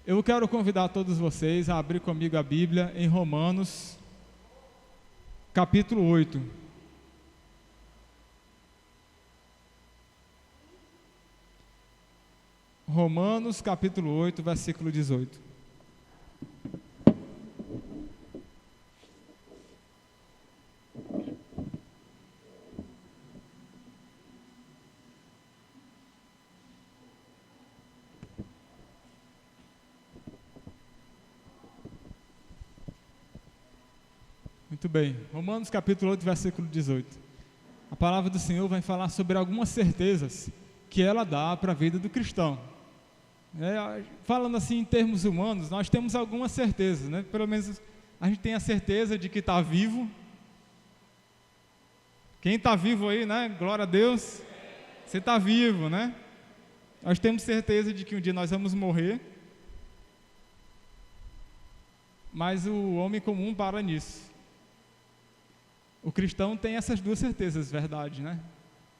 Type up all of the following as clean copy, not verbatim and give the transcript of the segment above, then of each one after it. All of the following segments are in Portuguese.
Eu quero convidar todos vocês a abrir comigo a Bíblia em Romanos, capítulo 8. Romanos, capítulo 8, versículo 18. Muito bem, Romanos capítulo 8, versículo 18. A palavra do Senhor vai falar sobre algumas certezas que ela dá para a vida do cristão. Falando assim em termos humanos, nós temos algumas certezas, né? Pelo menos a gente tem a certeza de que está vivo. Quem está vivo aí, né? Glória a Deus. Você está vivo, né? Nós temos certeza de que um dia nós vamos morrer. Mas o homem comum para nisso. O cristão tem essas duas certezas, verdade, né?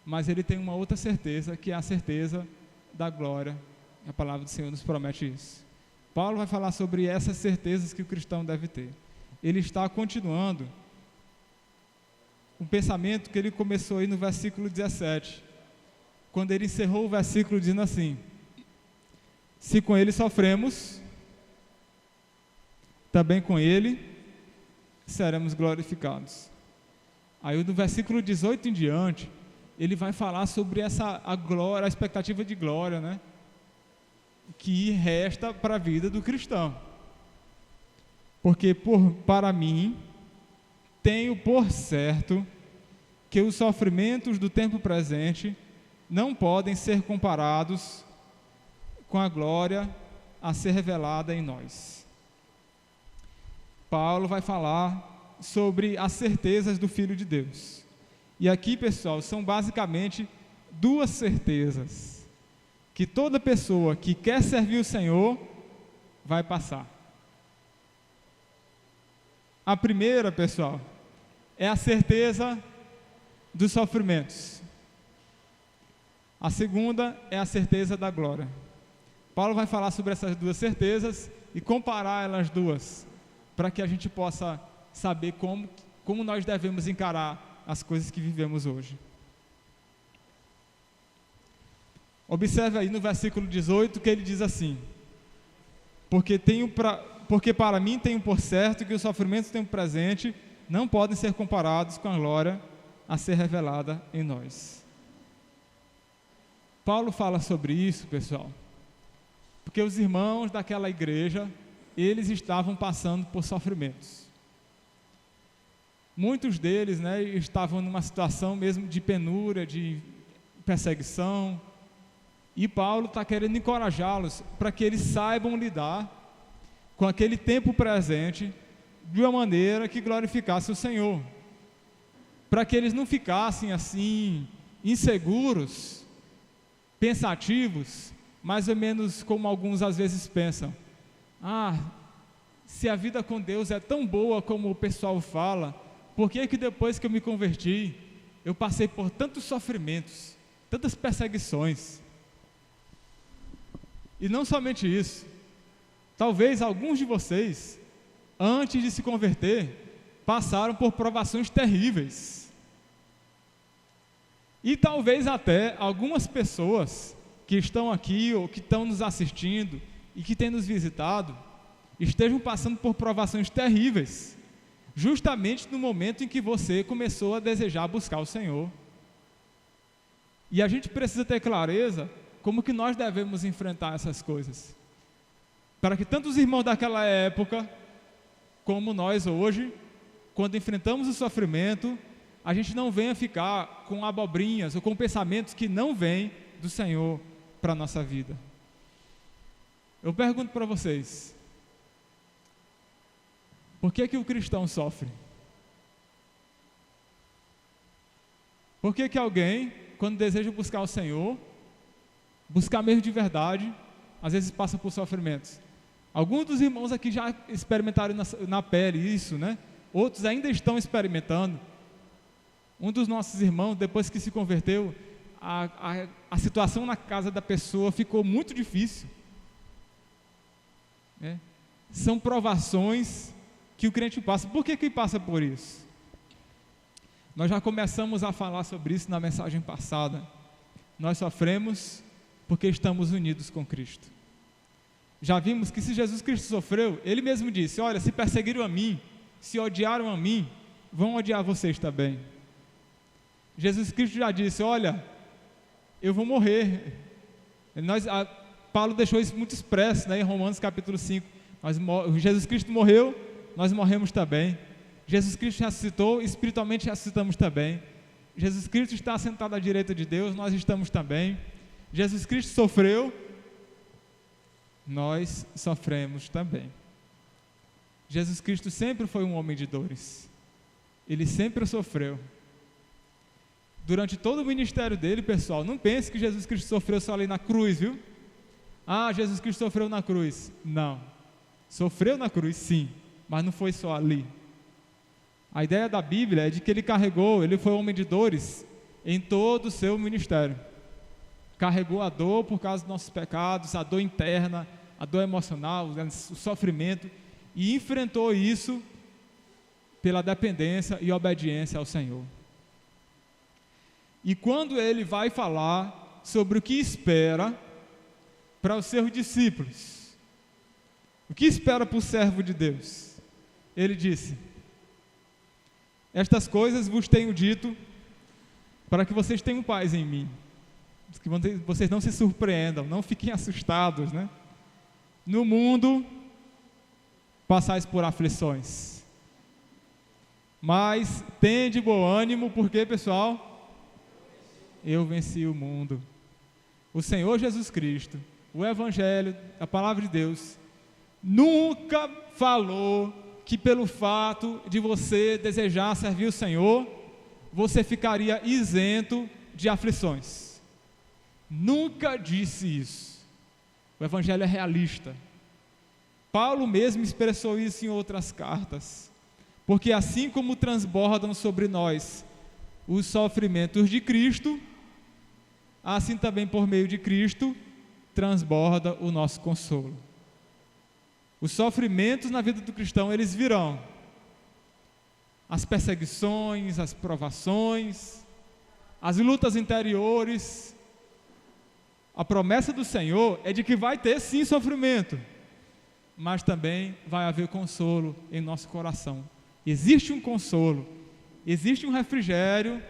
Mas ele tem uma outra certeza, que é a certeza da glória. A palavra do Senhor nos promete isso. Paulo vai falar sobre essas certezas que o cristão deve ter. Ele está continuando um pensamento que ele começou aí no versículo 17, quando ele encerrou o versículo dizendo assim: se com ele sofremos, também com ele seremos glorificados. Aí do versículo 18 em diante, ele vai falar sobre a glória, a expectativa de glória, né? Que resta para a vida do cristão. Porque para mim, tenho por certo que os sofrimentos do tempo presente não podem ser comparados com a glória a ser revelada em nós. Paulo vai falar sobre as certezas do Filho de Deus. E aqui, pessoal, são basicamente duas certezas que toda pessoa que quer servir o Senhor vai passar. A primeira, pessoal, é a certeza dos sofrimentos. A segunda é a certeza da glória. Paulo vai falar sobre essas duas certezas e comparar elas duas, para que a gente possa saber como nós devemos encarar as coisas que vivemos hoje. Observe aí no versículo 18 que ele diz assim: porque para mim tenho por certo que os sofrimentos do tempo presente não podem ser comparados com a glória a ser revelada em nós. Paulo fala sobre isso, pessoal, porque os irmãos daquela igreja, eles estavam passando por sofrimentos. Muitos deles, né, estavam numa situação mesmo de penúria, de perseguição, e Paulo está querendo encorajá-los para que eles saibam lidar com aquele tempo presente de uma maneira que glorificasse o Senhor, para que eles não ficassem assim, inseguros, pensativos, mais ou menos como alguns às vezes pensam: se a vida com Deus é tão boa como o pessoal fala, por que depois que eu me converti, eu passei por tantos sofrimentos, tantas perseguições? E não somente isso, talvez alguns de vocês, antes de se converter, passaram por provações terríveis. E talvez até algumas pessoas que estão aqui ou que estão nos assistindo e que têm nos visitado, estejam passando por provações terríveis, justamente no momento em que você começou a desejar buscar o Senhor. E a gente precisa ter clareza como que nós devemos enfrentar essas coisas, para que tanto os irmãos daquela época, como nós hoje, quando enfrentamos o sofrimento, a gente não venha ficar com abobrinhas ou com pensamentos que não vêm do Senhor para a nossa vida. Eu pergunto para vocês: por que o cristão sofre? Por que alguém, quando deseja buscar o Senhor, buscar mesmo de verdade, às vezes passa por sofrimentos? Alguns dos irmãos aqui já experimentaram na pele isso, né? Outros ainda estão experimentando. Um dos nossos irmãos, depois que se converteu, a situação na casa da pessoa ficou muito difícil. né? São provações que o crente passa. Por que passa por isso? Nós já começamos a falar sobre isso na mensagem passada. Nós sofremos porque estamos unidos com Cristo. Já vimos que se Jesus Cristo sofreu, Ele mesmo disse: olha, se perseguiram a mim, se odiaram a mim, vão odiar vocês também. Jesus Cristo já disse: olha, eu vou morrer. Paulo deixou isso muito expresso, né, em Romanos capítulo 5. Jesus Cristo morreu, nós morremos também. Jesus Cristo ressuscitou, espiritualmente ressuscitamos também. Jesus Cristo está sentado à direita de Deus, nós estamos também. Jesus Cristo sofreu, nós sofremos também. Jesus Cristo sempre foi um homem de dores. Ele sempre sofreu. Durante todo o ministério dele, pessoal, não pense que Jesus Cristo sofreu só ali na cruz, viu? Ah, Jesus Cristo sofreu na cruz. Não. Sofreu na cruz, sim, mas não foi só ali. A ideia da Bíblia é de que ele foi homem de dores em todo o seu ministério. Carregou a dor por causa dos nossos pecados, a dor interna, a dor emocional, o sofrimento, e enfrentou isso pela dependência e obediência ao Senhor. E quando ele vai falar sobre o que espera para os seus discípulos, o que espera para o servo de Deus, ele disse: estas coisas vos tenho dito para que vocês tenham paz em mim, que vocês não se surpreendam, não fiquem assustados, né? No mundo passais por aflições, mas tende bom ânimo, porque, pessoal, eu venci o mundo. O Senhor Jesus Cristo, o Evangelho, a palavra de Deus, nunca falou que pelo fato de você desejar servir o Senhor, você ficaria isento de aflições. Nunca disse isso. O Evangelho é realista. Paulo mesmo expressou isso em outras cartas. Porque assim como transbordam sobre nós os sofrimentos de Cristo, assim também por meio de Cristo transborda o nosso consolo. Os sofrimentos na vida do cristão, eles virão. As perseguições, as provações, as lutas interiores. A promessa do Senhor é de que vai ter sim sofrimento, mas também vai haver consolo em nosso coração. Existe um consolo, existe um refrigério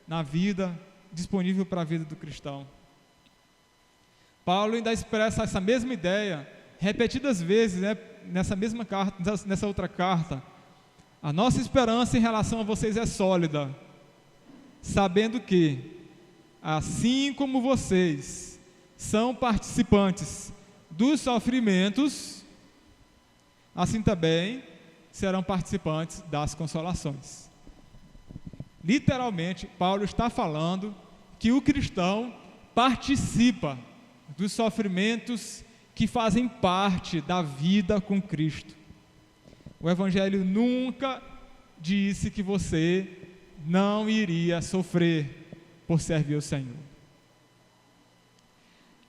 na vida, disponível para a vida do cristão. Paulo ainda expressa essa mesma ideia repetidas vezes, né, nessa mesma carta, nessa outra carta. A nossa esperança em relação a vocês é sólida, sabendo que, assim como vocês são participantes dos sofrimentos, assim também serão participantes das consolações. Literalmente, Paulo está falando que o cristão participa dos sofrimentos que fazem parte da vida com Cristo. O Evangelho nunca disse que você não iria sofrer por servir o Senhor.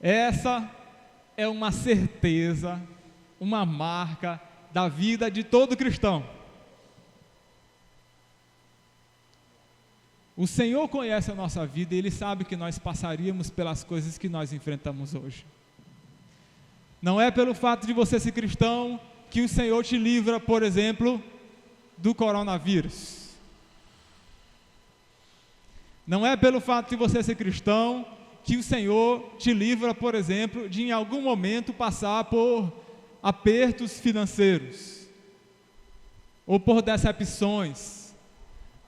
Essa é uma certeza, uma marca da vida de todo cristão. O Senhor conhece a nossa vida e Ele sabe que nós passaríamos pelas coisas que nós enfrentamos hoje. Não é pelo fato de você ser cristão que o Senhor te livra, por exemplo, do coronavírus. Não é pelo fato de você ser cristão que o Senhor te livra, por exemplo, de em algum momento passar por apertos financeiros ou por decepções.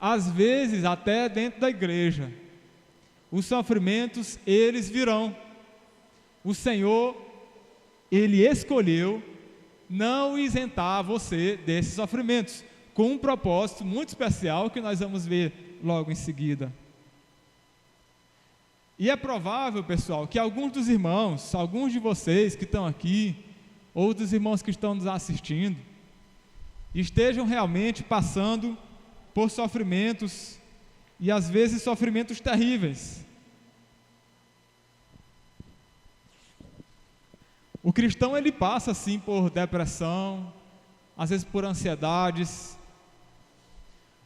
Às vezes, até dentro da igreja, os sofrimentos, eles virão. O Senhor, Ele escolheu não isentar você desses sofrimentos, com um propósito muito especial que nós vamos ver logo em seguida. E é provável, pessoal, que alguns dos irmãos, alguns de vocês que estão aqui, ou dos irmãos que estão nos assistindo, estejam realmente passando por sofrimentos, e às vezes sofrimentos terríveis. O cristão, ele passa sim por depressão, às vezes por ansiedades.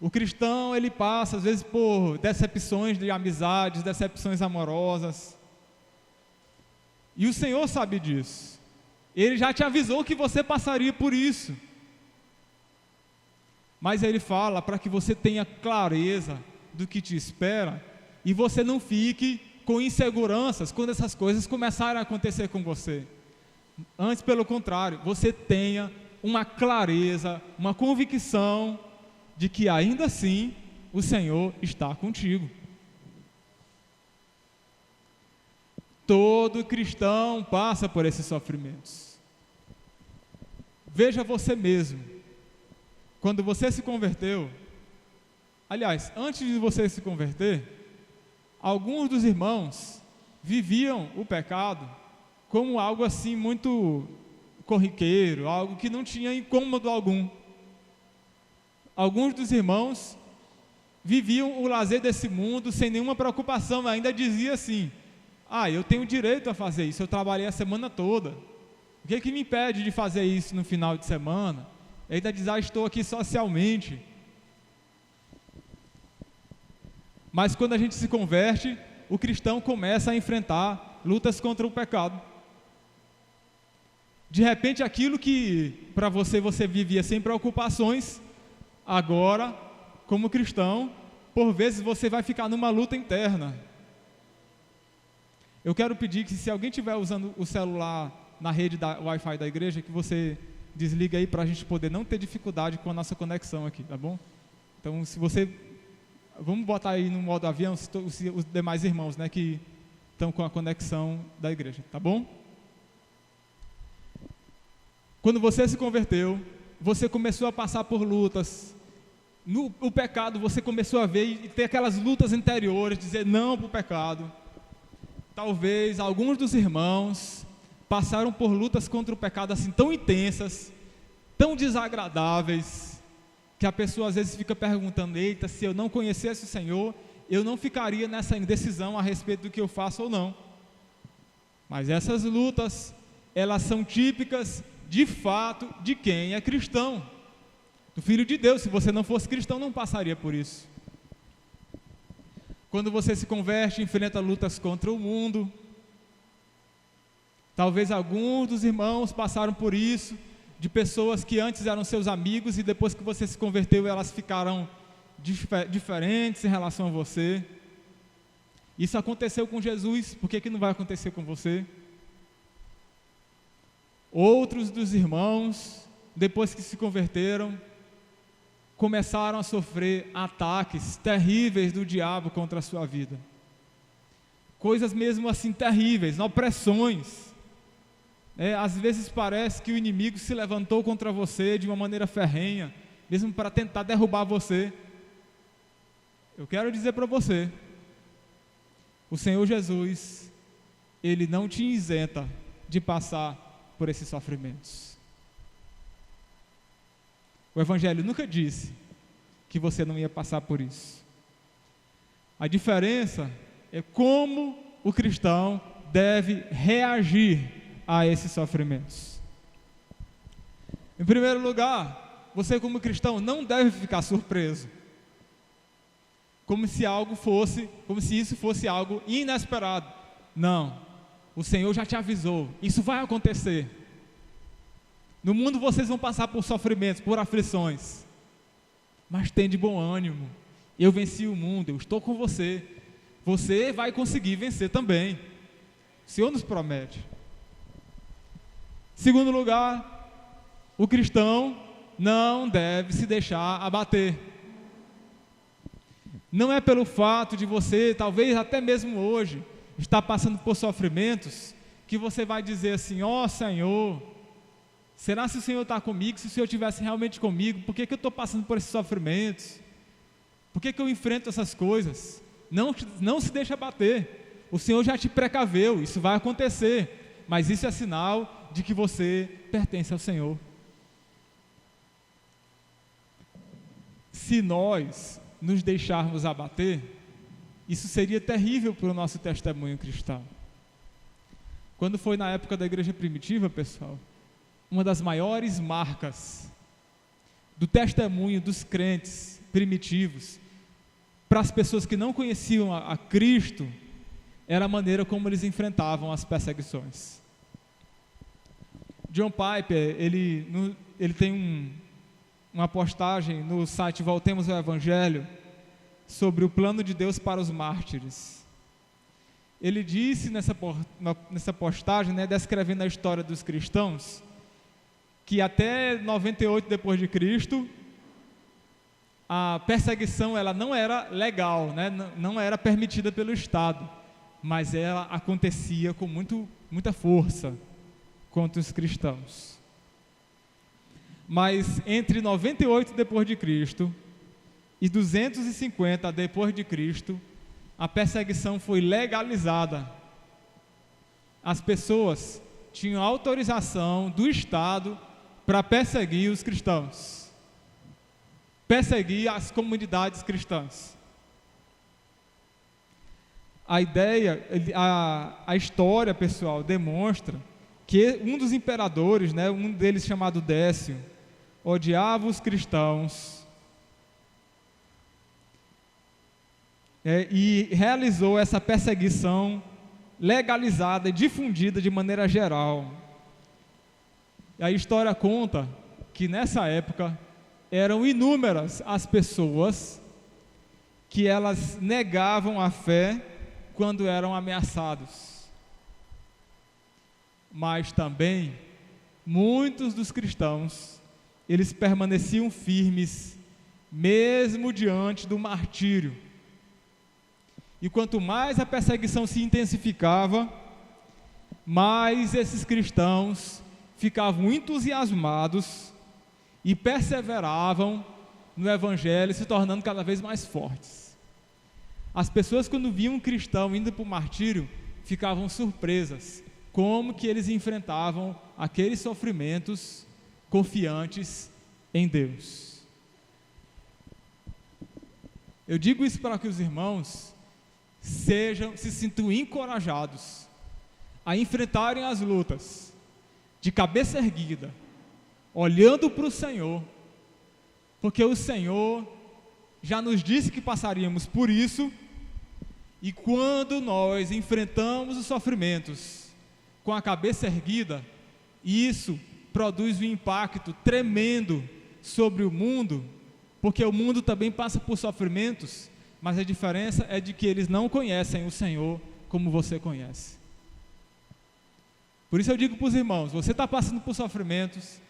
O cristão, ele passa às vezes por decepções de amizades, decepções amorosas. E o Senhor sabe disso. Ele já te avisou que você passaria por isso. Mas Ele fala para que você tenha clareza do que te espera e você não fique com inseguranças quando essas coisas começarem a acontecer com você. Antes, pelo contrário, você tenha uma clareza, uma convicção de que ainda assim o Senhor está contigo. Todo cristão passa por esses sofrimentos. Veja você mesmo. Quando você se converteu, aliás, antes de você se converter, alguns dos irmãos viviam o pecado como algo assim muito corriqueiro, algo que não tinha incômodo algum. Alguns dos irmãos viviam o lazer desse mundo sem nenhuma preocupação, ainda dizia assim: eu tenho direito a fazer isso, eu trabalhei a semana toda, o que me impede de fazer isso no final de semana? Ainda diz: estou aqui socialmente. Mas quando a gente se converte, o cristão começa a enfrentar lutas contra o pecado. De repente, aquilo que para você vivia sem preocupações, agora, como cristão, por vezes você vai ficar numa luta interna. Eu quero pedir que, se alguém estiver usando o celular na rede da Wi-Fi da igreja, que você desliga aí para a gente poder não ter dificuldade com a nossa conexão aqui, tá bom? Então, se você... Vamos botar aí no modo avião os demais irmãos, né, que estão com a conexão da igreja, tá bom? Quando você se converteu, você começou a passar por lutas. O pecado, você começou a ver e ter aquelas lutas interiores, dizer não para o pecado. Talvez alguns dos irmãos passaram por lutas contra o pecado assim tão intensas, tão desagradáveis, que a pessoa às vezes fica perguntando: eita, se eu não conhecesse o Senhor, eu não ficaria nessa indecisão a respeito do que eu faço ou não. Mas essas lutas, elas são típicas de fato de quem é cristão, do Filho de Deus. Se você não fosse cristão, não passaria por isso. Quando você se converte, enfrenta lutas contra o mundo. Talvez alguns dos irmãos passaram por isso, de pessoas que antes eram seus amigos e depois que você se converteu, elas ficaram diferentes em relação a você. Isso aconteceu com Jesus, por que não vai acontecer com você? Outros dos irmãos, depois que se converteram, começaram a sofrer ataques terríveis do diabo contra a sua vida. Coisas mesmo assim terríveis, opressões. Às vezes parece que o inimigo se levantou contra você de uma maneira ferrenha, mesmo para tentar derrubar você. Eu quero dizer para você, o Senhor Jesus, Ele não te isenta de passar por esses sofrimentos. O Evangelho nunca disse que você não ia passar por isso. A diferença é como o cristão deve reagir a esses sofrimentos. Em primeiro lugar, você como cristão não deve ficar surpreso, como se isso fosse algo inesperado. Não, o Senhor já te avisou, isso vai acontecer. No mundo vocês vão passar por sofrimentos, por aflições, mas tem de bom ânimo, eu venci o mundo, eu estou com você, você vai conseguir vencer também, o Senhor nos promete. Segundo lugar, o cristão não deve se deixar abater. Não é pelo fato de você, talvez até mesmo hoje, estar passando por sofrimentos, que você vai dizer assim: ó Senhor, será se o Senhor está comigo? Se o Senhor estivesse realmente comigo, por que eu estou passando por esses sofrimentos? Por que eu enfrento essas coisas? Não se deixa abater. O Senhor já te precaveu, isso vai acontecer, mas isso é sinal de que você pertence ao Senhor. Se nós nos deixarmos abater, isso seria terrível para o nosso testemunho cristão. quando foi na época da igreja primitiva, pessoal, uma das maiores marcas do testemunho dos crentes primitivos para as pessoas que não conheciam a Cristo era a maneira como eles enfrentavam as perseguições. John Piper, ele tem uma postagem no site Voltemos ao Evangelho sobre o plano de Deus para os mártires. Ele disse nessa postagem, né, descrevendo a história dos cristãos, que até 98 depois de Cristo, a perseguição ela não era legal, né, não era permitida pelo Estado, mas ela acontecia com muita força contra os cristãos. Mas entre 98 depois de Cristo e 250 depois de Cristo, a perseguição foi legalizada. As pessoas tinham autorização do Estado para perseguir os cristãos, perseguir as comunidades cristãs. A história, pessoal, demonstra que um dos imperadores, né, um deles chamado Décio, odiava os cristãos e realizou essa perseguição legalizada e difundida de maneira geral. A história conta que nessa época eram inúmeras as pessoas que elas negavam a fé quando eram ameaçados. Mas também muitos dos cristãos, eles permaneciam firmes mesmo diante do martírio. E quanto mais a perseguição se intensificava, mais esses cristãos ficavam entusiasmados e perseveravam no Evangelho, se tornando cada vez mais fortes. As pessoas, quando viam um cristão indo para o martírio, ficavam surpresas como que eles enfrentavam aqueles sofrimentos confiantes em Deus. Eu digo isso para que os irmãos se sintam encorajados a enfrentarem as lutas de cabeça erguida, olhando para o Senhor, porque o Senhor já nos disse que passaríamos por isso, e quando nós enfrentamos os sofrimentos com a cabeça erguida, isso produz um impacto tremendo sobre o mundo, porque o mundo também passa por sofrimentos, mas a diferença é de que eles não conhecem o Senhor como você conhece. Por isso eu digo para os irmãos, você está passando por sofrimentos,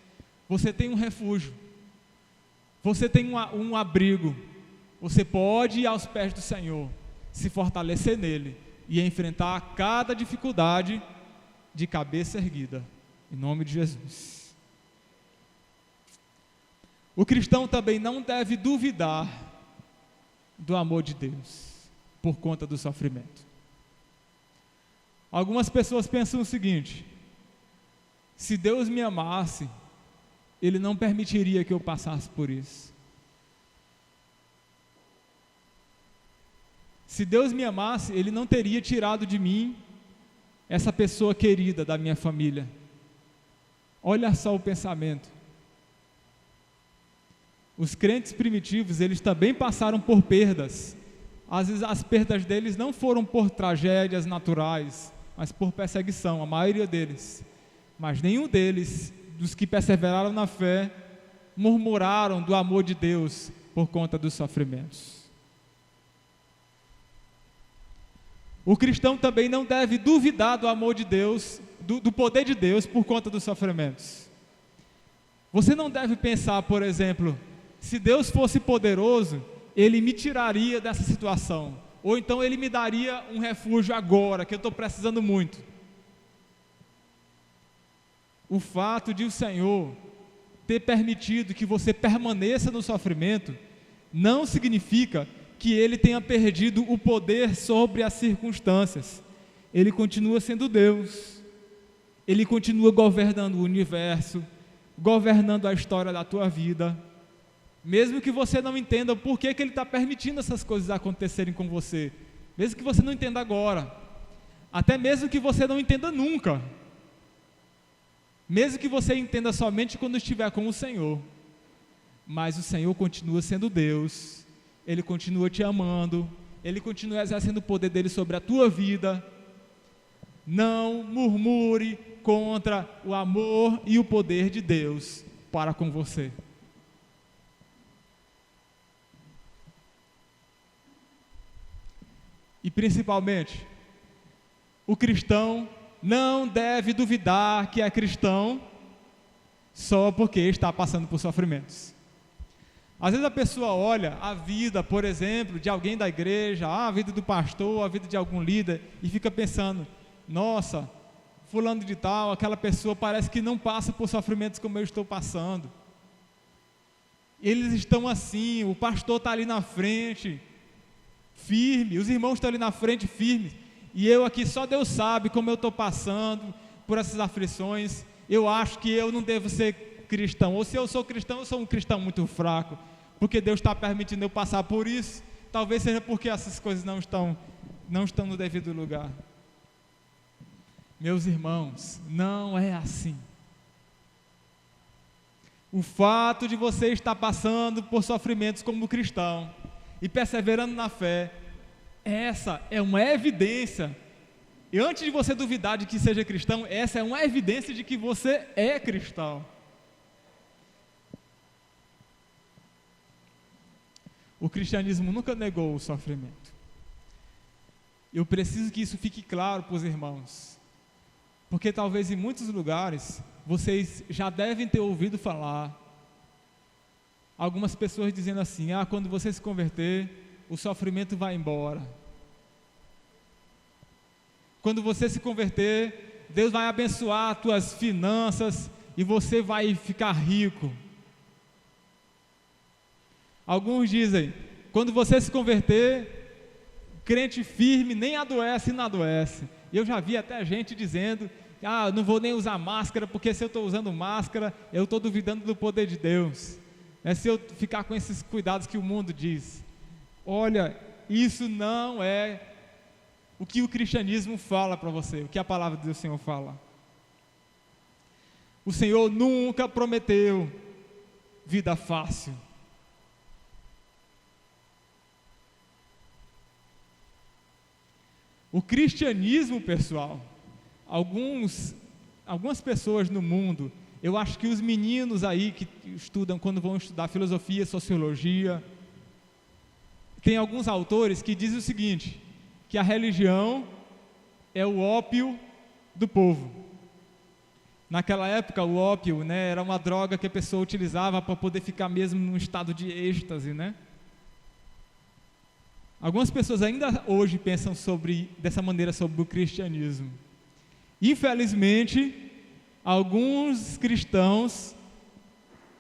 você tem um refúgio, você tem um abrigo, você pode ir aos pés do Senhor, se fortalecer nele e enfrentar cada dificuldade de cabeça erguida, em nome de Jesus. O cristão também não deve duvidar do amor de Deus por conta do sofrimento. Algumas pessoas pensam o seguinte: se Deus me amasse, Ele não permitiria que eu passasse por isso. Se Deus me amasse, Ele não teria tirado de mim essa pessoa querida da minha família. Olha só o pensamento. Os crentes primitivos, eles também passaram por perdas. Às vezes as perdas deles não foram por tragédias naturais, mas por perseguição, a maioria deles. Mas nenhum deles, dos que perseveraram na fé, murmuraram do amor de Deus por conta dos sofrimentos. O cristão também não deve duvidar do amor de Deus, do poder de Deus por conta dos sofrimentos. Você não deve pensar, por exemplo, se Deus fosse poderoso, Ele me tiraria dessa situação, ou então Ele me daria um refúgio agora, que eu estou precisando muito. O fato de o Senhor ter permitido que você permaneça no sofrimento, não significa que Ele tenha perdido o poder sobre as circunstâncias. Ele continua sendo Deus, Ele continua governando o universo, governando a história da tua vida, mesmo que você não entenda por que Ele está permitindo essas coisas acontecerem com você, mesmo que você não entenda agora, até mesmo que você não entenda nunca, mesmo que você entenda somente quando estiver com o Senhor, mas o Senhor continua sendo Deus, Ele continua te amando, Ele continua exercendo o poder dEle sobre a tua vida. Não murmure contra o amor e o poder de Deus para com você. E principalmente, o cristão não deve duvidar que é cristão só porque está passando por sofrimentos. Às vezes a pessoa olha a vida, por exemplo, de alguém da igreja, a vida do pastor, a vida de algum líder, e fica pensando: nossa, fulano de tal, aquela pessoa parece que não passa por sofrimentos como eu estou passando. Eles estão assim, o pastor está ali na frente, firme, os irmãos estão ali na frente, firmes, e eu aqui, só Deus sabe como eu estou passando por essas aflições. Eu acho que eu não devo ser cristão, ou se eu sou cristão, eu sou um cristão muito fraco, porque Deus está permitindo eu passar por isso. Talvez seja porque essas coisas não estão no devido lugar. Meus irmãos, não é assim. O fato de você estar passando por sofrimentos como cristão e perseverando na fé, essa é uma evidência. E antes de você duvidar de que seja cristão, essa é uma evidência de que você é cristão. O cristianismo nunca negou o sofrimento. Eu preciso que isso fique claro para os irmãos, porque talvez em muitos lugares vocês já devem ter ouvido falar, algumas pessoas dizendo assim: quando você se converter, o sofrimento vai embora. Quando você se converter, Deus vai abençoar as tuas finanças e você vai ficar rico. Alguns dizem: quando você se converter, crente firme nem adoece e não adoece. Eu já vi até gente dizendo: não vou nem usar máscara, porque se eu estou usando máscara, eu estou duvidando do poder de Deus. Se eu ficar com esses cuidados que o mundo diz. Olha, isso não é o que o cristianismo fala para você, o que a palavra do Senhor fala. O Senhor nunca prometeu vida fácil. O cristianismo, pessoal, algumas pessoas no mundo, eu acho que os meninos aí que estudam, quando vão estudar filosofia, sociologia, tem alguns autores que dizem o seguinte, que a religião é o ópio do povo. Naquela época, o ópio, era uma droga que a pessoa utilizava para poder ficar mesmo num estado de êxtase, Algumas pessoas ainda hoje pensam dessa maneira sobre o cristianismo. Infelizmente, alguns cristãos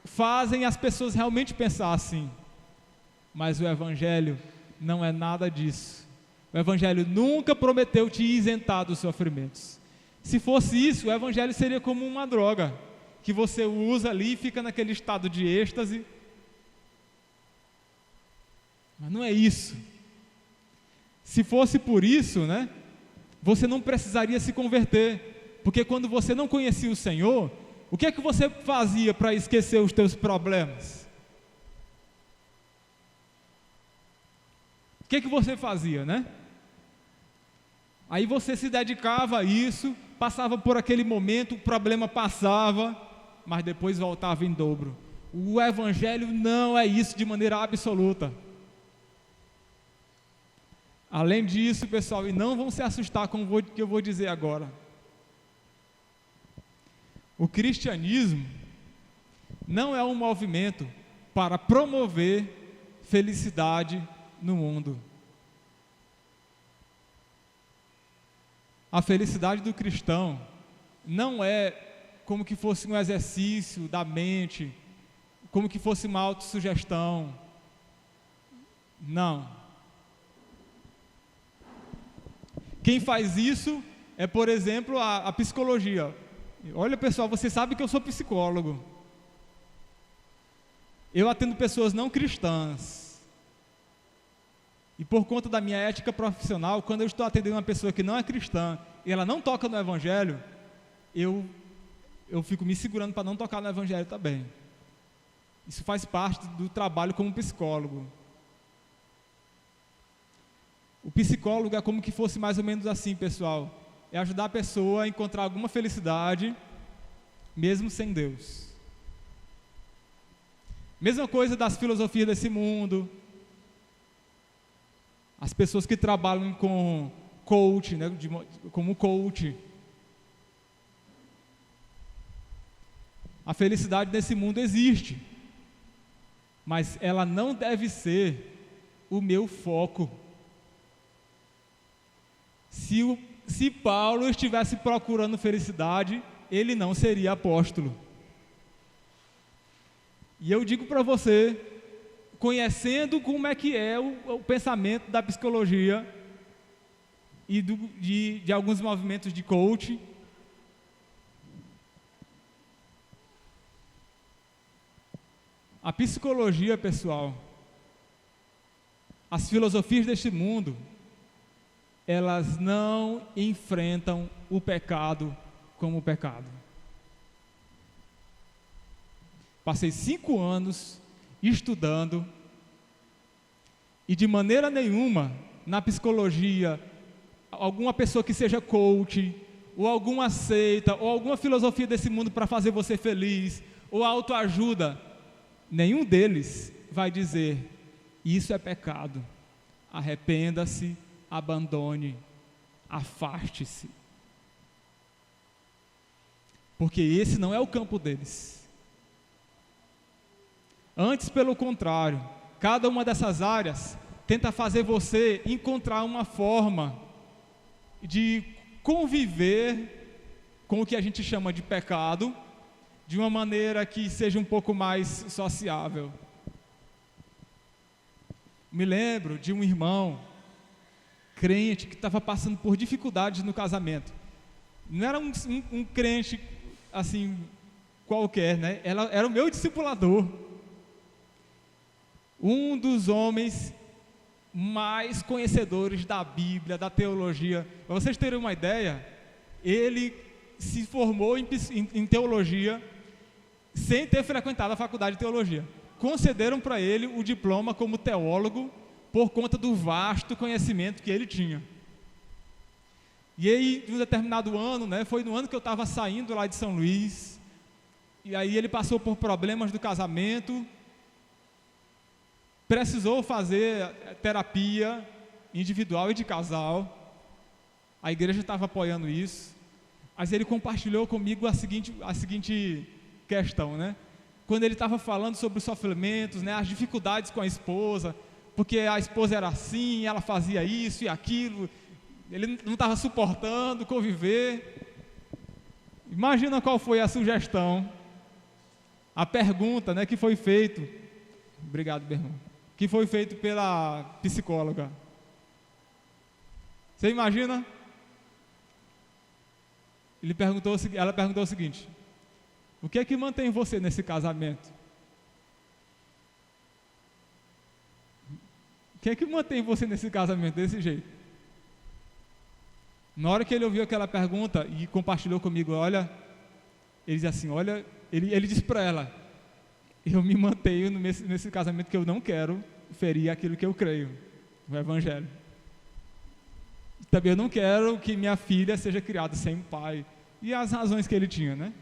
fazem as pessoas realmente pensar assim, mas o Evangelho não é nada disso. O Evangelho nunca prometeu te isentar dos sofrimentos. Se fosse isso, o Evangelho seria como uma droga, que você usa ali e fica naquele estado de êxtase. Mas não é isso. Se fosse por isso, você não precisaria se converter, porque quando você não conhecia o Senhor, o que é que você fazia para esquecer os teus problemas? O que é que você fazia, Aí você se dedicava a isso, passava por aquele momento, o problema passava, mas depois voltava em dobro. O Evangelho não é isso de maneira absoluta. Além disso, pessoal, e não vão se assustar com o que eu vou dizer agora, o cristianismo não é um movimento para promover felicidade no mundo. A felicidade do cristão não é como que fosse um exercício da mente, como que fosse uma autossugestão. Não. Quem faz isso é, por exemplo, a psicologia. Olha, pessoal, você sabe que eu sou psicólogo. Eu atendo pessoas não cristãs. E por conta da minha ética profissional, quando eu estou atendendo uma pessoa que não é cristã e ela não toca no Evangelho, eu fico me segurando para não tocar no Evangelho também. Isso faz parte do trabalho como psicólogo. O psicólogo é como que fosse mais ou menos assim, pessoal. É ajudar a pessoa a encontrar alguma felicidade, mesmo sem Deus. Mesma coisa das filosofias desse mundo. As pessoas que trabalham com coach, né, como coach. A felicidade desse mundo existe, mas ela não deve ser o meu foco. Se Paulo estivesse procurando felicidade, ele não seria apóstolo. E eu digo para você, conhecendo como é que é o pensamento da psicologia e de alguns movimentos de coaching, a psicologia, pessoal, as filosofias deste mundo, elas não enfrentam o pecado como pecado. Passei 5 anos estudando e de maneira nenhuma na psicologia, alguma pessoa que seja coach, ou alguma seita, ou alguma filosofia desse mundo para fazer você feliz, ou autoajuda, nenhum deles vai dizer, isso é pecado, arrependa-se, abandone, afaste-se. Porque esse não é o campo deles. Antes, pelo contrário, cada uma dessas áreas tenta fazer você encontrar uma forma de conviver com o que a gente chama de pecado, de uma maneira que seja um pouco mais sociável. Me lembro de um irmão crente que estava passando por dificuldades no casamento. Não era um crente assim qualquer, né? Era o meu discipulador. Um dos homens mais conhecedores da Bíblia, da teologia. Para vocês terem uma ideia, ele se formou em teologia sem ter frequentado a faculdade de teologia. Concederam para ele o diploma como teólogo por conta do vasto conhecimento que ele tinha. E aí, em um determinado ano, né, foi no ano que eu estava saindo lá de São Luís, e aí ele passou por problemas do casamento, precisou fazer terapia individual e de casal. A igreja estava apoiando isso, mas ele compartilhou comigo a seguinte questão, né? Quando ele estava falando sobre os sofrimentos, né, as dificuldades com a esposa, porque a esposa era assim, ela fazia isso e aquilo, ele não estava suportando conviver. Imagina qual foi a sugestão, a pergunta, né, que foi feito. Obrigado, meu irmão. Que foi feito pela psicóloga. Você imagina? Ela perguntou o seguinte: o que é que mantém você nesse casamento? O que é que mantém você nesse casamento desse jeito? Na hora que ele ouviu aquela pergunta e compartilhou comigo, ele disse assim, ele disse para ela, eu me mantenho nesse casamento que eu não quero ferir aquilo que eu creio, o Evangelho. Também eu não quero que minha filha seja criada sem pai. E as razões que ele tinha, né?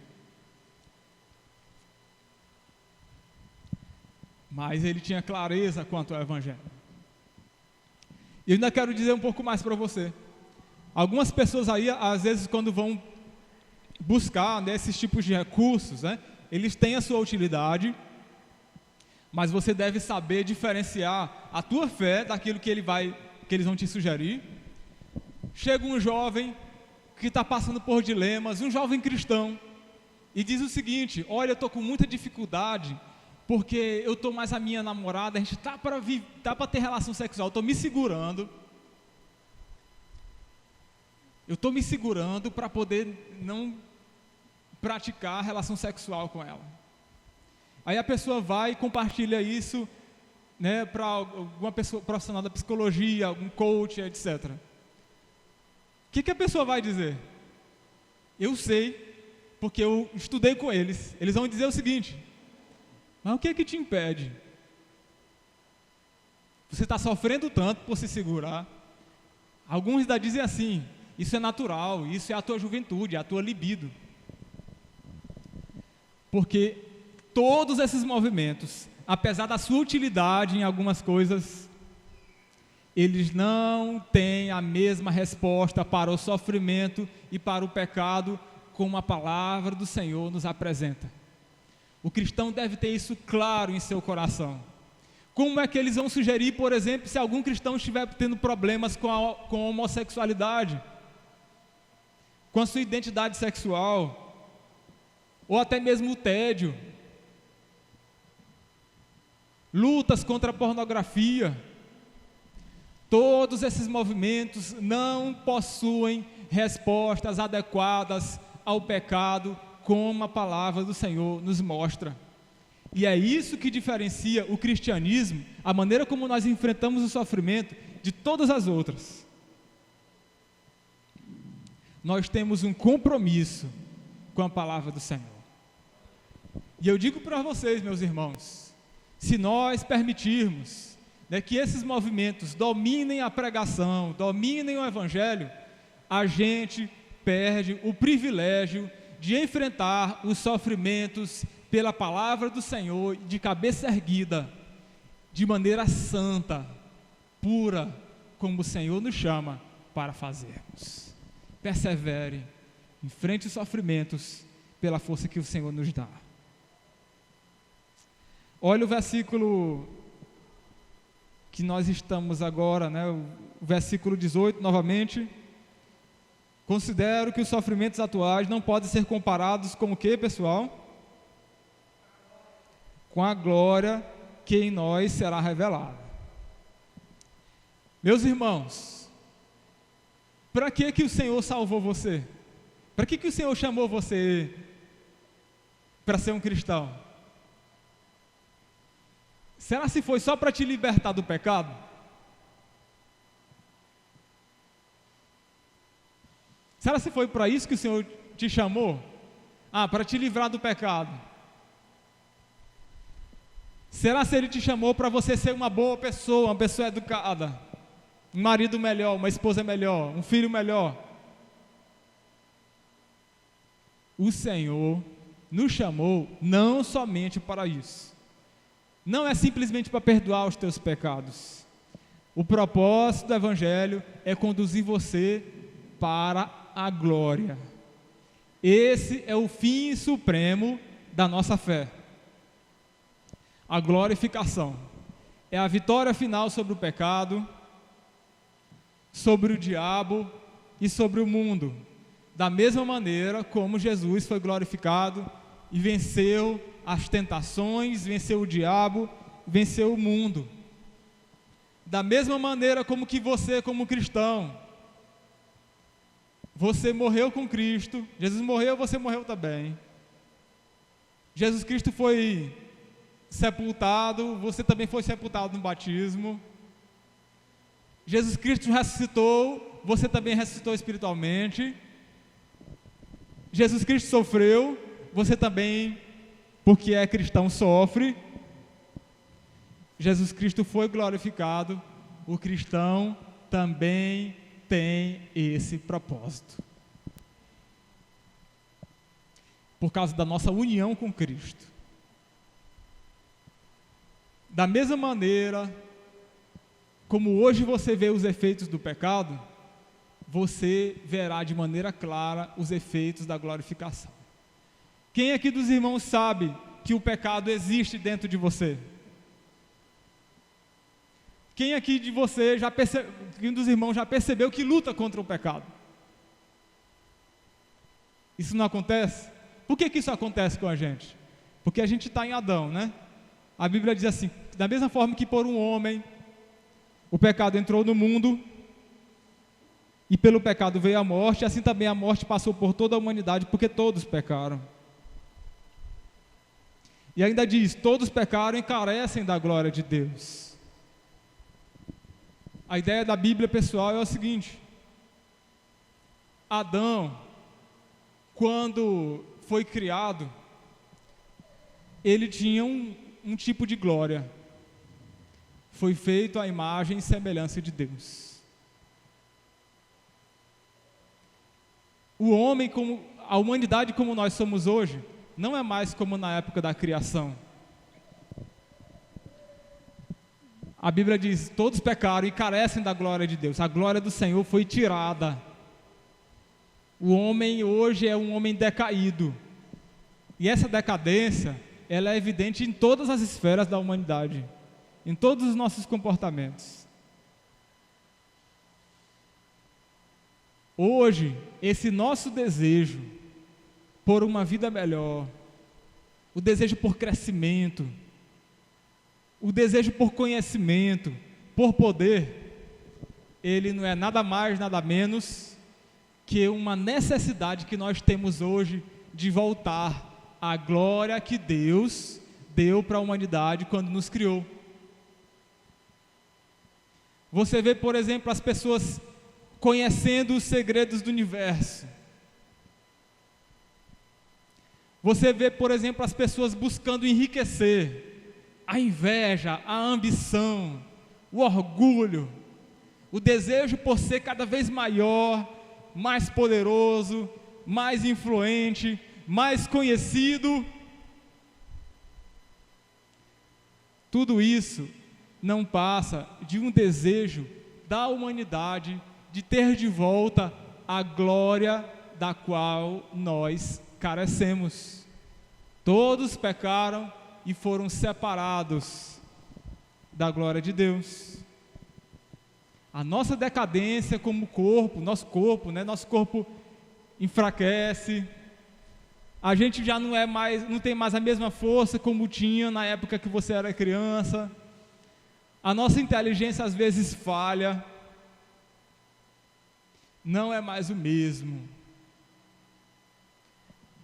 Mas ele tinha clareza quanto ao Evangelho. E eu ainda quero dizer um pouco mais para você. Algumas pessoas aí, às vezes, quando vão buscar, né, esses tipos de recursos, né, eles têm a sua utilidade, mas você deve saber diferenciar a tua fé daquilo que eles vão te sugerir. Chega um jovem que está passando por dilemas, um jovem cristão, e diz o seguinte: olha, eu estou com muita dificuldade, porque eu estou mais a minha namorada, a gente está para ter relação sexual, estou me segurando. Eu estou me segurando para poder não praticar relação sexual com ela. Aí a pessoa vai e compartilha isso né, para alguma pessoa profissional da psicologia, algum coach, etc. O que a pessoa vai dizer? Eu sei, porque eu estudei com eles. Eles vão dizer o seguinte: mas o que é que te impede? Você está sofrendo tanto por se segurar. Alguns ainda dizem assim: isso é natural, isso é a tua juventude, é a tua libido. Porque todos esses movimentos, apesar da sua utilidade em algumas coisas, eles não têm a mesma resposta para o sofrimento e para o pecado como a palavra do Senhor nos apresenta. O cristão deve ter isso claro em seu coração. Como é que eles vão sugerir, por exemplo, se algum cristão estiver tendo problemas com a homossexualidade, com a sua identidade sexual, ou até mesmo o tédio, lutas contra a pornografia? Todos esses movimentos não possuem respostas adequadas ao pecado, como a palavra do Senhor nos mostra. E é isso que diferencia o cristianismo, a maneira como nós enfrentamos o sofrimento, de todas as outras. Nós temos um compromisso com a palavra do Senhor. E eu digo para vocês, meus irmãos, se nós permitirmos, né, que esses movimentos dominem a pregação, dominem o evangelho, a gente perde o privilégio de enfrentar os sofrimentos pela palavra do Senhor, de cabeça erguida, de maneira santa, pura, como o Senhor nos chama para fazermos. Persevere, enfrente os sofrimentos pela força que o Senhor nos dá. Olha o versículo que nós estamos agora, né? O versículo 18, novamente. Considero que os sofrimentos atuais não podem ser comparados com o que, pessoal? Com a glória que em nós será revelada. Meus irmãos, para que o Senhor salvou você? Para que o Senhor chamou você para ser um cristão? Será se foi só para te libertar do pecado? Será se foi para isso que o Senhor te chamou? Para te livrar do pecado. Será se Ele te chamou para você ser uma boa pessoa, uma pessoa educada, um marido melhor, uma esposa melhor, um filho melhor? O Senhor nos chamou não somente para isso. Não é simplesmente para perdoar os teus pecados. O propósito do Evangelho é conduzir você para a glória. Esse é o fim supremo da nossa fé. A glorificação é a vitória final sobre o pecado, sobre o diabo e sobre o mundo, da mesma maneira como Jesus foi glorificado e venceu as tentações, venceu o diabo, venceu o mundo. Da mesma maneira como que você, como cristão, você morreu com Cristo, Jesus morreu, você morreu também. Jesus Cristo foi sepultado, você também foi sepultado no batismo. Jesus Cristo ressuscitou, você também ressuscitou espiritualmente. Jesus Cristo sofreu, você também, porque é cristão, sofre. Jesus Cristo foi glorificado, o cristão também tem esse propósito. Por causa da nossa união com Cristo. Da mesma maneira como hoje você vê os efeitos do pecado, você verá de maneira clara os efeitos da glorificação. Quem aqui dos irmãos sabe que o pecado existe dentro de você? Quem aqui de você quem dos irmãos já percebeu que luta contra o pecado? Isso não acontece? Por que isso acontece com a gente? Porque a gente está em Adão, né? A Bíblia diz assim: da mesma forma que por um homem o pecado entrou no mundo, e pelo pecado veio a morte, assim também a morte passou por toda a humanidade, porque todos pecaram. E ainda diz: todos pecaram e carecem da glória de Deus. A ideia da Bíblia, pessoal, é o seguinte: Adão, quando foi criado, ele tinha um tipo de glória. Foi feito à imagem e semelhança de Deus. O homem, a humanidade como nós somos hoje, não é mais como na época da criação. A Bíblia diz: todos pecaram e carecem da glória de Deus. A glória do Senhor foi tirada. O homem hoje é um homem decaído. E essa decadência, ela é evidente em todas as esferas da humanidade, em todos os nossos comportamentos. Hoje, esse nosso desejo por uma vida melhor, o desejo por crescimento, o desejo por conhecimento, por poder, ele não é nada mais, nada menos que uma necessidade que nós temos hoje de voltar à glória que Deus deu para a humanidade quando nos criou. Você vê, por exemplo, as pessoas conhecendo os segredos do universo. Você vê, por exemplo, as pessoas buscando enriquecer. A inveja, a ambição, o orgulho, o desejo por ser cada vez maior, mais poderoso, mais influente, mais conhecido. Tudo isso não passa de um desejo da humanidade de ter de volta a glória da qual nós carecemos. Todos pecaram e foram separados da glória de Deus. A nossa decadência como corpo, nosso corpo enfraquece. A gente já não tem mais a mesma força como tinha na época que você era criança. A nossa inteligência às vezes falha. Não é mais o mesmo.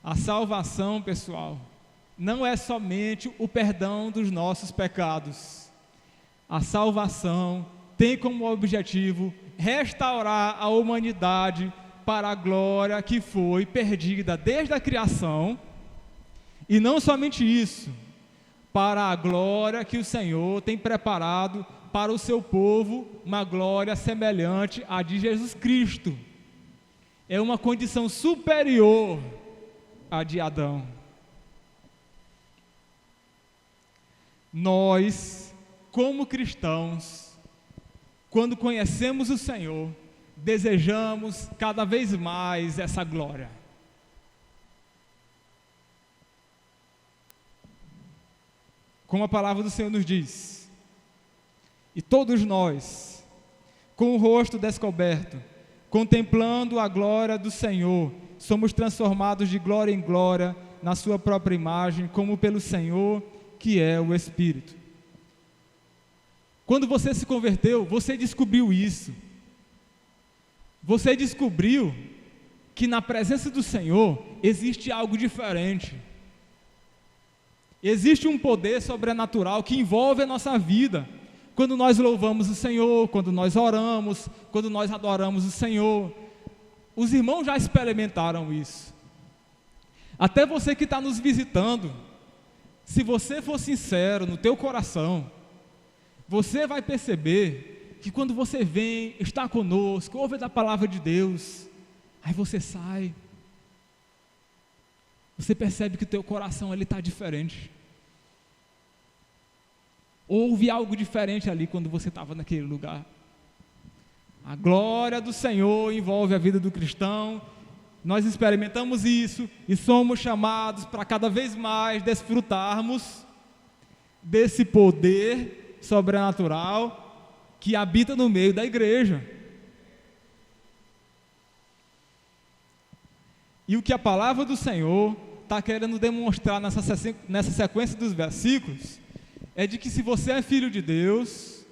A salvação, pessoal, não é somente o perdão dos nossos pecados. A salvação tem como objetivo restaurar a humanidade para a glória que foi perdida desde a criação, e não somente isso, para a glória que o Senhor tem preparado para o seu povo, uma glória semelhante à de Jesus Cristo. É uma condição superior à de Adão. Nós, como cristãos, quando conhecemos o Senhor, desejamos cada vez mais essa glória. Como a palavra do Senhor nos diz: e todos nós, com o rosto descoberto, contemplando a glória do Senhor, somos transformados de glória em glória na sua própria imagem, como pelo Senhor, que é o Espírito. Quando você se converteu, você descobriu isso. Você descobriu que na presença do Senhor existe algo diferente. Existe um poder sobrenatural que envolve a nossa vida. Quando nós louvamos o Senhor, quando nós oramos, quando nós adoramos o Senhor. Os irmãos já experimentaram isso. Até você que está nos visitando, se você for sincero no teu coração, você vai perceber que quando você vem, está conosco, ouve da palavra de Deus, aí você sai, você percebe que o teu coração está diferente. Houve algo diferente ali quando você estava naquele lugar. A glória do Senhor envolve a vida do cristão. Nós experimentamos isso e somos chamados para cada vez mais desfrutarmos desse poder sobrenatural que habita no meio da igreja. E o que a palavra do Senhor está querendo demonstrar nessa sequência dos versículos é de que se você é filho de Deus,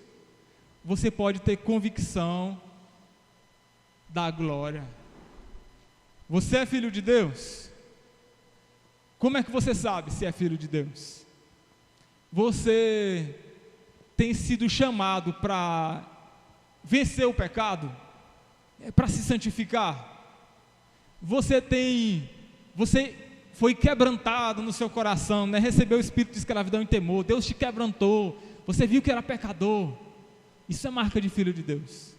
você pode ter convicção da glória. Você é filho de Deus? Como é que você sabe se é filho de Deus? Você tem sido chamado para vencer o pecado, para se santificar. Você foi quebrantado no seu coração, né? Recebeu o espírito de escravidão e temor, Deus te quebrantou, você viu que era pecador. Isso é marca de filho de Deus.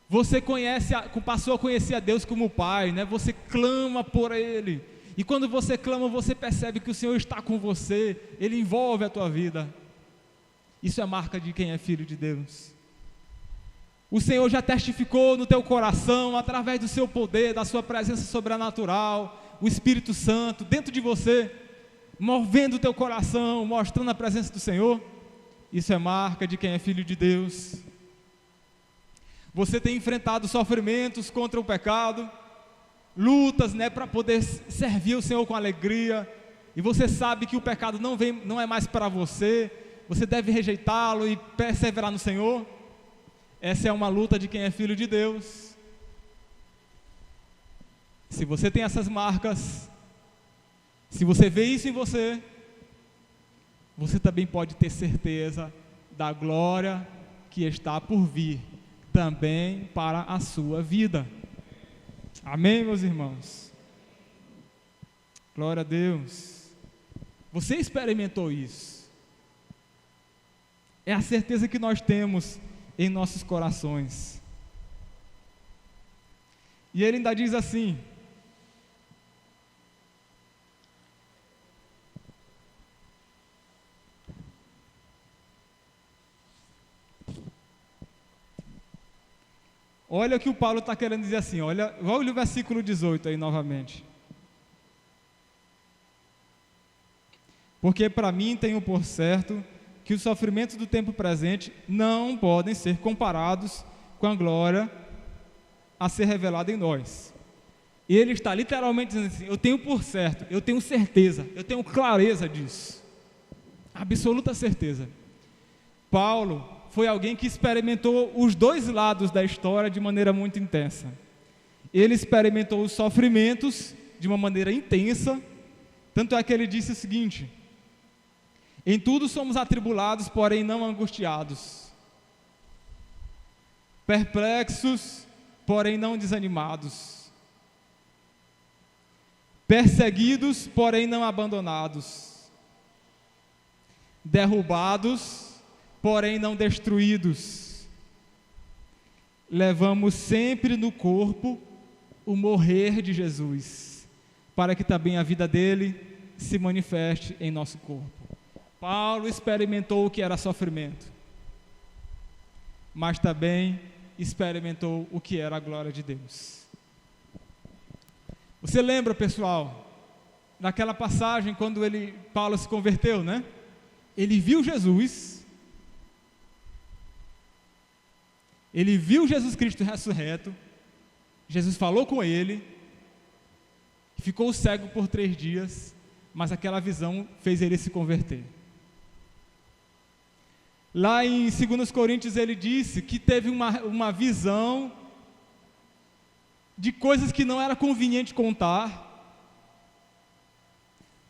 Você passou a conhecer a Deus como Pai, né? Você clama por Ele, e quando você clama, você percebe que o Senhor está com você, Ele envolve a tua vida. Isso é marca de quem é filho de Deus. O Senhor já testificou no teu coração, através do seu poder, da sua presença sobrenatural, o Espírito Santo dentro de você, movendo o teu coração, mostrando a presença do Senhor. Isso é marca de quem é filho de Deus. Você tem enfrentado sofrimentos contra o pecado, lutas, né, para poder servir o Senhor com alegria, e você sabe que o pecado não é mais para você, você deve rejeitá-lo e perseverar no Senhor. Essa é uma luta de quem é filho de Deus. Se você tem essas marcas, se você vê isso em você, você também pode ter certeza da glória que está por vir também para a sua vida. Amém, meus irmãos? Glória a Deus. Você experimentou isso? É a certeza que nós temos em nossos corações. E ele ainda diz assim: olha o que o Paulo está querendo dizer assim, olha o versículo 18 aí novamente. Porque para mim tenho por certo que os sofrimentos do tempo presente não podem ser comparados com a glória a ser revelada em nós. E ele está literalmente dizendo assim: eu tenho por certo, eu tenho certeza, eu tenho clareza disso, absoluta certeza. Paulo foi alguém que experimentou os dois lados da história de maneira muito intensa. Ele experimentou os sofrimentos de uma maneira intensa, tanto é que ele disse o seguinte: em tudo somos atribulados, porém não angustiados, perplexos, porém não desanimados, perseguidos, porém não abandonados, derrubados, porém não destruídos. Levamos sempre no corpo o morrer de Jesus, para que também a vida dele se manifeste em nosso corpo. Paulo experimentou o que era sofrimento, mas também experimentou o que era a glória de Deus. Você lembra, pessoal, daquela passagem quando Paulo se converteu, né? Ele viu Jesus, ele viu Jesus Cristo ressurreto, Jesus falou com ele, ficou cego por 3 dias, mas aquela visão fez ele se converter. Lá em 2 Coríntios ele disse que teve uma visão de coisas que não era conveniente contar.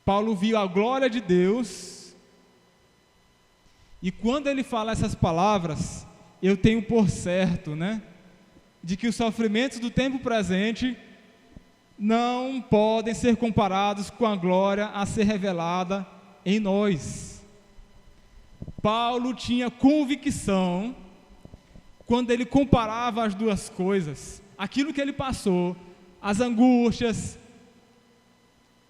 Paulo viu a glória de Deus, e quando ele fala essas palavras, eu tenho por certo, né, de que os sofrimentos do tempo presente não podem ser comparados com a glória a ser revelada em nós. Paulo tinha convicção, quando ele comparava as duas coisas, aquilo que ele passou, as angústias,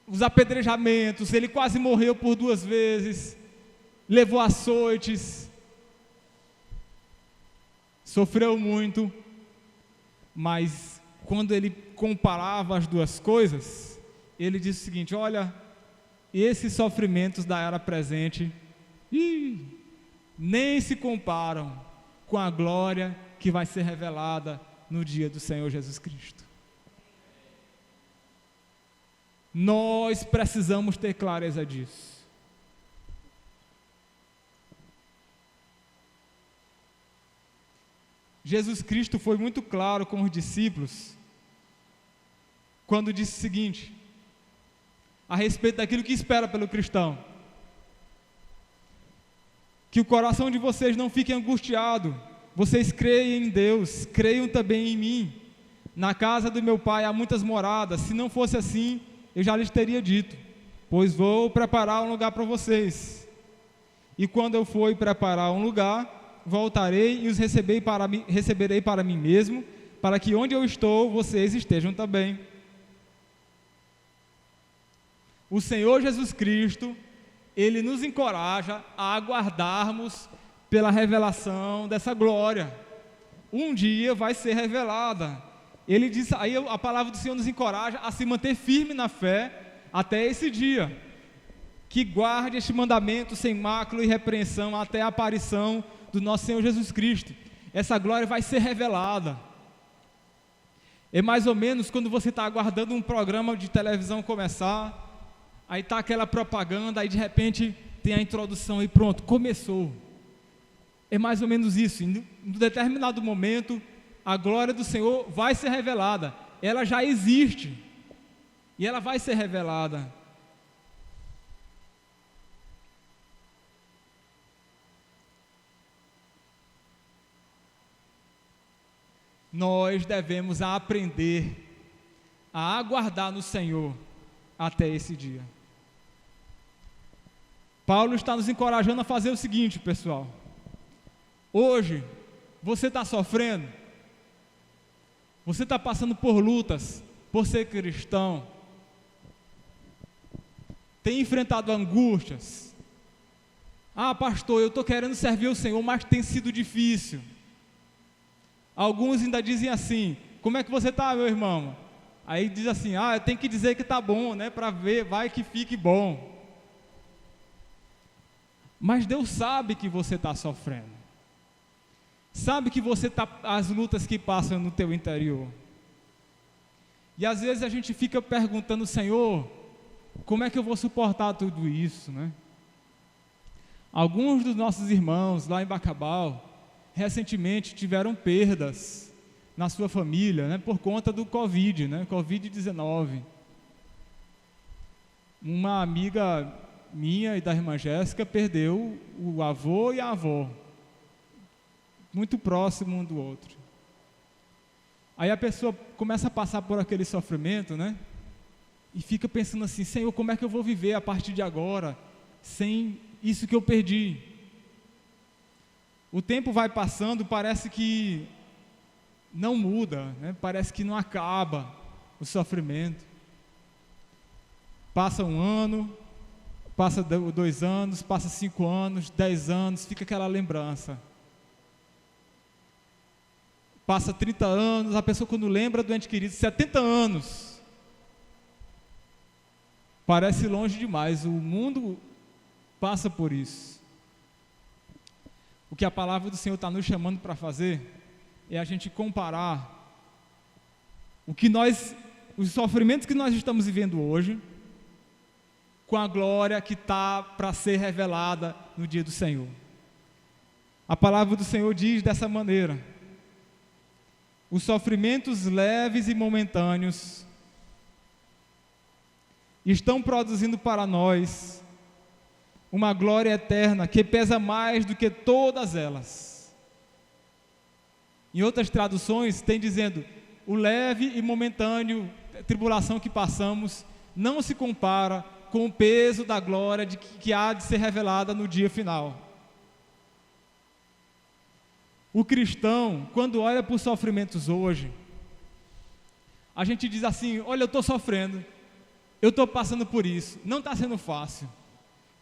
os apedrejamentos, ele quase morreu por 2 vezes, levou açoites, sofreu muito, mas quando ele comparava as duas coisas, ele disse o seguinte: olha, esses sofrimentos da era presente nem se comparam com a glória que vai ser revelada no dia do Senhor Jesus Cristo. Nós precisamos ter clareza disso. Jesus Cristo foi muito claro com os discípulos quando disse o seguinte, a respeito daquilo que espera pelo cristão: que o coração de vocês não fique angustiado, vocês creem em Deus, creiam também em mim. Na casa do meu pai há muitas moradas, se não fosse assim, eu já lhes teria dito, pois vou preparar um lugar para vocês. E quando eu for preparar um lugar, voltarei e os receberei para mim mesmo, para que onde eu estou, vocês estejam também. O Senhor Jesus Cristo, Ele nos encoraja a aguardarmos pela revelação dessa glória. Um dia vai ser revelada. Ele diz, aí a palavra do Senhor nos encoraja a se manter firme na fé até esse dia. Que guarde este mandamento sem mácula e repreensão até a aparição do nosso Senhor Jesus Cristo. Essa glória vai ser revelada. É mais ou menos quando você está aguardando um programa de televisão começar, aí está aquela propaganda, aí de repente tem a introdução e pronto, começou. É mais ou menos isso. Em um determinado momento, a glória do Senhor vai ser revelada. Ela já existe e ela vai ser revelada. Nós devemos aprender a aguardar no Senhor até esse dia. Paulo está nos encorajando a fazer o seguinte, pessoal. Hoje, você está sofrendo, você está passando por lutas, por ser cristão, tem enfrentado angústias. Ah, pastor, eu estou querendo servir o Senhor, mas tem sido difícil. Alguns ainda dizem assim, como é que você está, meu irmão? Aí diz assim, eu tenho que dizer que está bom, né, para ver, vai que fique bom. Mas Deus sabe que você está sofrendo. Sabe que você está, as lutas que passam no teu interior. E às vezes a gente fica perguntando, Senhor, como é que eu vou suportar tudo isso, né? Alguns dos nossos irmãos lá em Bacabal, recentemente tiveram perdas na sua família, né, por conta do Covid, né, Covid-19. Uma amiga minha e da irmã Jéssica perdeu o avô e a avó, muito próximo um do outro. Aí a pessoa começa a passar por aquele sofrimento, né, e fica pensando assim, Senhor, como é que eu vou viver a partir de agora, sem isso que eu perdi? O tempo vai passando, parece que não muda, né? Parece que não acaba o sofrimento. Passa um ano, passa 2 anos, passa 5 anos, 10 anos, fica aquela lembrança. Passa 30 anos, a pessoa quando lembra do ente querido, 70 anos. Parece longe demais, o mundo passa por isso. O que a palavra do Senhor está nos chamando para fazer é a gente comparar os sofrimentos que nós estamos vivendo hoje com a glória que está para ser revelada no dia do Senhor. A palavra do Senhor diz dessa maneira: os sofrimentos leves e momentâneos estão produzindo para nós uma glória eterna que pesa mais do que todas elas. Em outras traduções tem dizendo, o leve e momentâneo tribulação que passamos não se compara com o peso da glória que há de ser revelada no dia final. O cristão, quando olha para os sofrimentos hoje, a gente diz assim, olha, eu estou sofrendo, eu estou passando por isso, não está sendo fácil.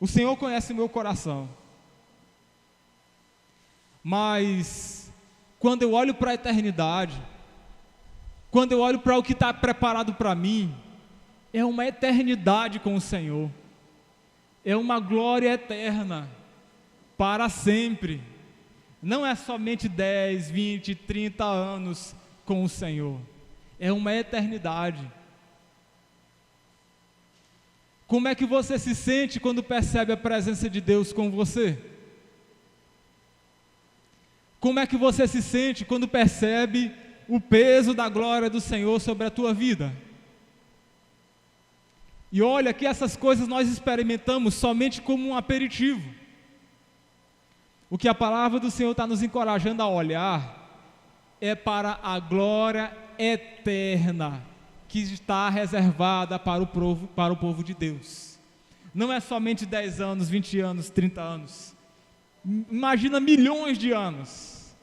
O Senhor conhece o meu coração. Mas, quando eu olho para a eternidade, quando eu olho para o que está preparado para mim, é uma eternidade com o Senhor. É uma glória eterna, para sempre. Não é somente 10, 20, 30 anos com o Senhor. É uma eternidade. Como é que você se sente quando percebe a presença de Deus com você? Como é que você se sente quando percebe o peso da glória do Senhor sobre a tua vida? E olha que essas coisas nós experimentamos somente como um aperitivo. O que a palavra do Senhor está nos encorajando a olhar é para a glória eterna que está reservada para o povo de Deus. Não é somente 10 anos, 20 anos, 30 anos. Imagina milhões de anos.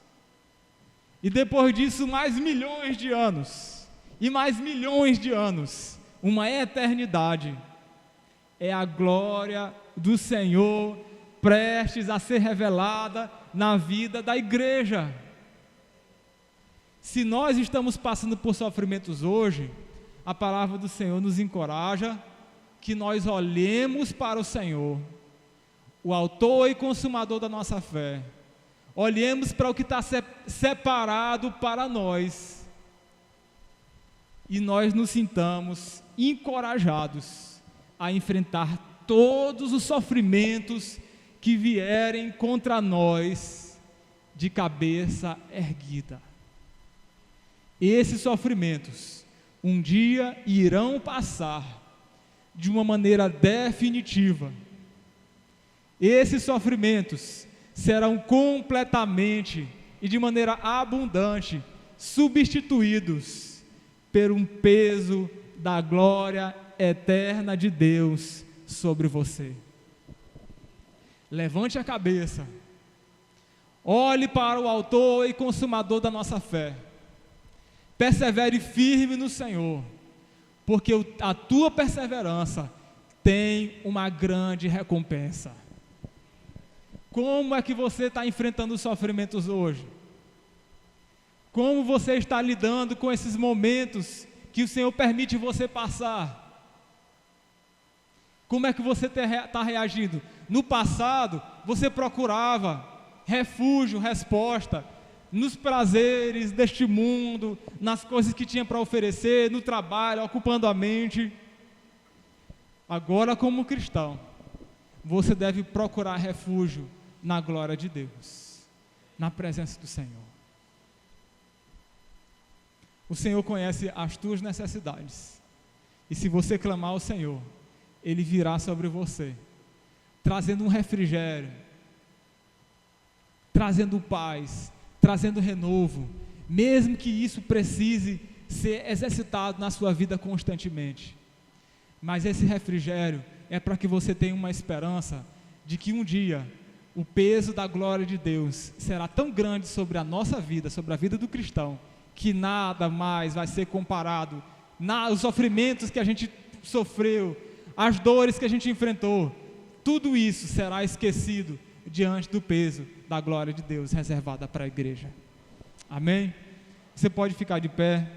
E depois disso, mais milhões de anos. E mais milhões de anos. Uma eternidade. É a glória do Senhor prestes a ser revelada na vida da igreja. Se nós estamos passando por sofrimentos hoje, a palavra do Senhor nos encoraja que nós olhemos para o Senhor, o autor e consumador da nossa fé. Olhemos para o que está separado para nós e nós nos sintamos encorajados a enfrentar todos os sofrimentos que vierem contra nós de cabeça erguida. Esses sofrimentos um dia irão passar de uma maneira definitiva. Esses sofrimentos serão completamente e de maneira abundante substituídos por um peso da glória eterna de Deus sobre você. Levante a cabeça, olhe para o autor e consumador da nossa fé, persevere firme no Senhor, porque a tua perseverança tem uma grande recompensa. Como é que você está enfrentando os sofrimentos hoje? Como você está lidando com esses momentos que o Senhor permite você passar? Como é que você está reagindo? No passado, você procurava refúgio, resposta, nos prazeres deste mundo, nas coisas que tinha para oferecer, no trabalho, ocupando a mente. Agora, como cristão, você deve procurar refúgio na glória de Deus, na presença do Senhor. O Senhor conhece as tuas necessidades, e se você clamar ao Senhor, Ele virá sobre você, trazendo um refrigério, trazendo paz, trazendo renovo, mesmo que isso precise ser exercitado na sua vida constantemente. Mas esse refrigério é para que você tenha uma esperança de que um dia o peso da glória de Deus será tão grande sobre a nossa vida, sobre a vida do cristão, que nada mais vai ser comparado, os sofrimentos que a gente sofreu, as dores que a gente enfrentou, tudo isso será esquecido diante do peso da glória de Deus reservada para a igreja. Amém? Você pode ficar de pé.